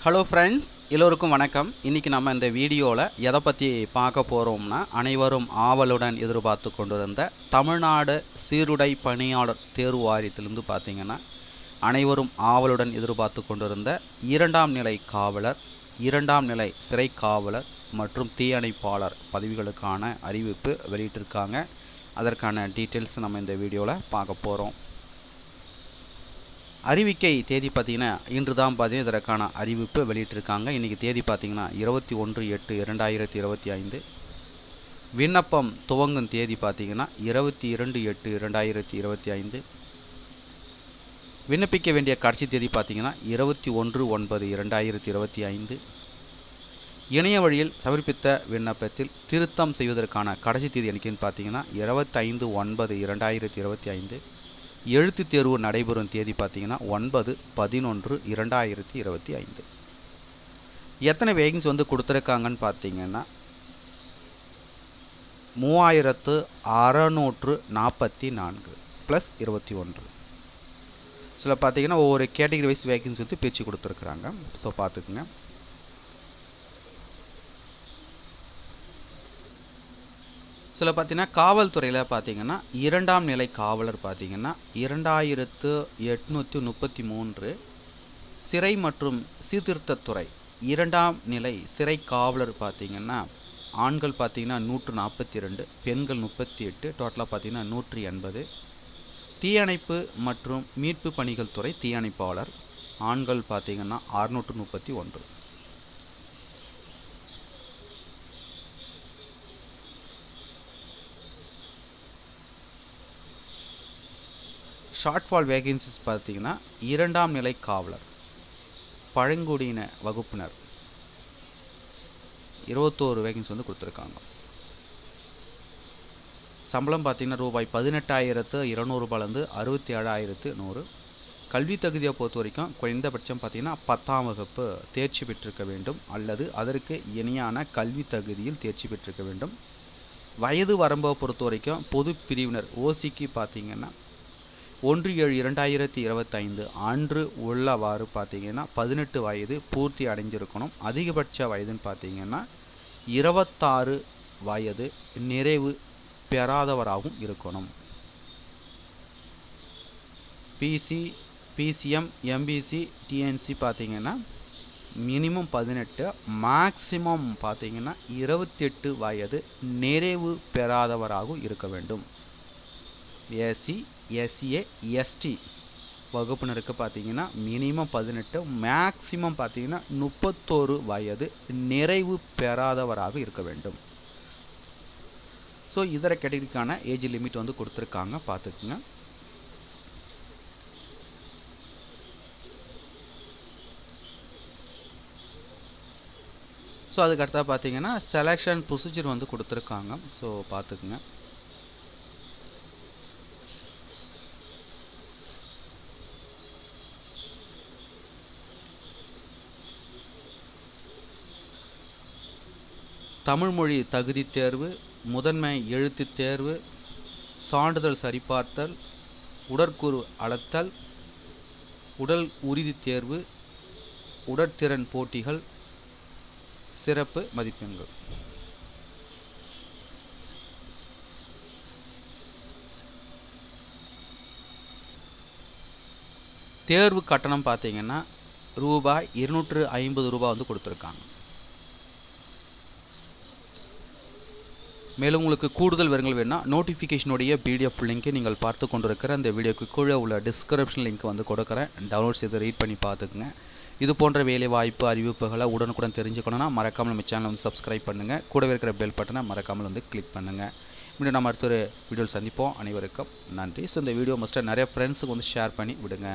Hello friends, எல்லோருக்கும் வணக்கம். இன்றைக்கி நம்ம இந்த வீடியோவில் எதை பற்றி பார்க்க போகிறோம்னா, அனைவரும் ஆவலுடன் எதிர்பார்த்து கொண்டிருந்த தமிழ்நாடு சீருடை பணியாளர் தேர்வு வாரியத்திலிருந்து பார்த்திங்கன்னா, அனைவரும் ஆவலுடன் எதிர்பார்த்து கொண்டிருந்த 2ஆம் நிலை காவலர், 2ஆம் நிலை சிறை காவலர் மற்றும் தீயணைப்பாளர் பதவிகளுக்கான அறிவிப்பு வெளியிட்டிருக்காங்க. அதற்கான டீட்டெயில்ஸ் நம்ம இந்த வீடியோவில் பார்க்க போகிறோம். அறிவிக்கை தேதி பார்த்திங்கன்னா இன்று தான் பார்த்தீங்கன்னா இதற்கான அறிவிப்பு வெளியிட்டிருக்காங்க. இன்றைக்கி தேதி பார்த்திங்கன்னா 21/8/2025. விண்ணப்பம் துவங்கும் தேதி பார்த்திங்கன்னா 22/8/2025. விண்ணப்பிக்க வேண்டிய கடைசி தேதி பார்த்திங்கன்னா 21/9/2025. இணைய வழியில் சமர்ப்பித்த விண்ணப்பத்தில் திருத்தம் செய்வதற்கான கடைசி தேதி என்னைக்குன்னு பார்த்திங்கன்னா 25/9/2025. எழுத்து தேர்வு நடைபெறும் தேதி பார்த்திங்கன்னா 9/11/2025. எத்தனை வேகன்ஸ் கொடுத்துருக்காங்கன்னு பார்த்திங்கன்னா 3644 ப்ளஸ் 21. சில பார்த்திங்கன்னா ஒவ்வொரு கேட்டகரி வைஸ் வேகன்ஸ் பிரித்து கொடுத்துருக்குறாங்க. ஸோ பார்த்துக்குங்க. சில பார்த்திங்கன்னா காவல்துறையில் பார்த்திங்கன்னா 2ஆம் நிலை காவலர் பார்த்திங்கன்னா 2833. சிறை மற்றும் சீர்திருத்தத்துறை 2ஆம் நிலை சிறை காவலர் பார்த்திங்கன்னா ஆண்கள் பார்த்திங்கன்னா 142, பெண்கள் 38, டோட்டலாக பார்த்திங்கன்னா 180. தீயணைப்பு மற்றும் மீட்பு பணிகள் துறை தீயணைப்பாளர் ஆண்கள் பார்த்திங்கன்னா 631. ஷார்ட்ஃபால் வேகன்சிஸ் பார்த்திங்கன்னா 2ஆம் நிலை காவலர் பழங்குடியின வகுப்பினர் 21 வேகன்சி கொடுத்துருக்காங்க. சம்பளம் பார்த்திங்கன்னா ரூபாய் 18,200 67,100. கல்வி தகுதியை பொறுத்த வரைக்கும் குறைந்தபட்சம் பார்த்திங்கன்னா 10ஆம் வகுப்பு தேர்ச்சி பெற்றிருக்க வேண்டும் அல்லது அதற்கு இணையான கல்வி தகுதியில் தேர்ச்சி பெற்றிருக்க வேண்டும். வயது வரம்பை பொறுத்த வரைக்கும் பொது பிரிவினர் ஓசிக்கு பார்த்திங்கன்னா 1/7/2025 அன்று உள்ளவாறு பார்த்திங்கன்னா 18 வயது பூர்த்தி அடைஞ்சிருக்கணும். அதிகபட்ச வயதுன்னு பார்த்திங்கன்னா 26 வயது நிறைவு பெறாதவராகவும் இருக்கணும். பிசி, பிசிஎம், எம்பிசி, டிஎன்சி பார்த்திங்கன்னா மினிமம் 18, மேக்சிமம் பார்த்திங்கன்னா 28 வயது நிறைவு பெறாதவராகவும் இருக்க வேண்டும். எஸ்சி, எஸ்ஏ, எஸ்டி வகுப்பினருக்கு பார்த்திங்கன்னா மினிமம் 18, மேக்சிமம் பார்த்திங்கன்னா 31 வயது நிறைவு பெறாதவராக இருக்க வேண்டும். ஸோ இதர கேட்டகரிக்கான ஏஜ் லிமிட் கொடுத்துருக்காங்க, பார்த்துக்குங்க. ஸோ அதுக்கடுத்தா பார்த்திங்கன்னா செலெக்ஷன் ப்ரொசீஜர் கொடுத்துருக்காங்க. ஸோ பார்த்துக்குங்க. தமிழ்மொழி தகுதி தேர்வு, முதன்மை எழுத்து தேர்வு, சான்றிதழ் சரிபார்த்தல், உடற்கூறு அளத்தல், உடல் உறுதி தேர்வு, உடற்திறன் போட்டிகள், சிறப்பு மதிப்பெண்கள். தேர்வு கட்டணம் பார்த்திங்கன்னா ரூபாய் 250 கொடுத்துருக்காங்க. மேலும் உங்களுக்கு கூடுதல் விவரங்கள் வேணும்னா நோட்டிஃபிகேஷனுடைய பிடிஎஃப் லிங்க்கை நீங்கள் பார்த்து கொண்டிருக்கிற அந்த வீடியோக்கு கீழே உள்ள டிஸ்கிரிப்ஷன் லிங்க் கொடுக்குறேன். டவுன்லோட் செய்து ரீட் பண்ணி பார்த்துக்குங்க. இது போன்ற வேலை வாய்ப்பு அறிவிப்புகளை உடனுக்குடன் தெரிஞ்சுக்கணுன்னா மறக்காமல் நம்ம சேனலை சப்ஸ்கிரைப் பண்ணுங்கள். கூடவே இருக்கிற பெல் பட்டனை மறக்காமல் கிளிக் பண்ணுங்கள். மீண்டும் நம்ம அடுத்த ஒரு வீடியோவில் சந்திப்போம். அனைவருக்கும் நன்றி. ஸோ இந்த வீடியோ மஸ்ட்டாக நிறைய ஃப்ரெண்ட்ஸுக்கு ஷேர் பண்ணி விடுங்க.